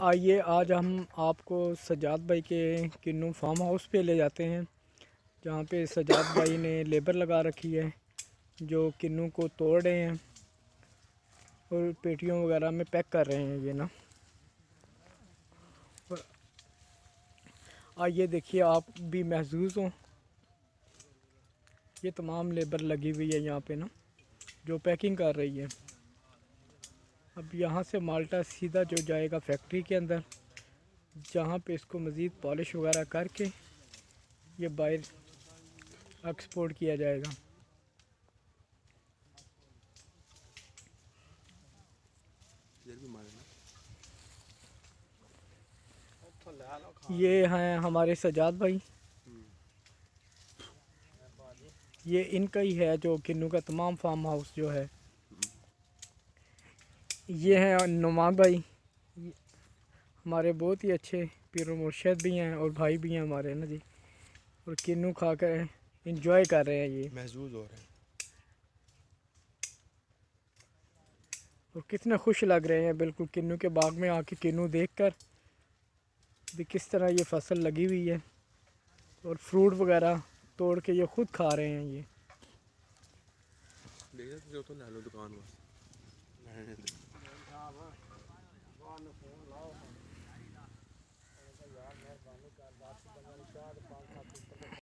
आइए आज हम आपको सजाद भाई के किन्नू फार्म हाउस पे ले जाते हैं, जहाँ पे सजाद भाई ने लेबर लगा रखी है जो किन्नू को तोड़ रहे हैं और पेटियों वगैरह में पैक कर रहे हैं ये ना। और आइए देखिए आप भी महसूस हों, ये तमाम लेबर लगी हुई है यहाँ पे ना जो पैकिंग कर रही है। अब यहाँ से माल्टा सीधा जो जाएगा फैक्ट्री के अंदर, जहाँ पे इसको मज़ीद पॉलिश वगैरह करके ये बाहर एक्सपोर्ट किया जाएगा। ये हैं हमारे सजाद भाई, ये इनका ही है जो किन्नू का तमाम फार्म हाउस जो है। ये हैं नुमान भाई, हमारे बहुत ही अच्छे पीर मुर्शद भी हैं और भाई भी हैं हमारे ना जी, और किन्नू खा कर इंजॉय कर रहे हैं, ये महसूस हो रहे हैं और कितने खुश लग रहे हैं बिल्कुल किन्नू के बाग में आके किन्नू देखकर भी किस तरह ये फसल लगी हुई है और फ्रूट वगैरह तोड़ के ये खुद खा रहे हैं। ये देखिए तो ले लो दुकान में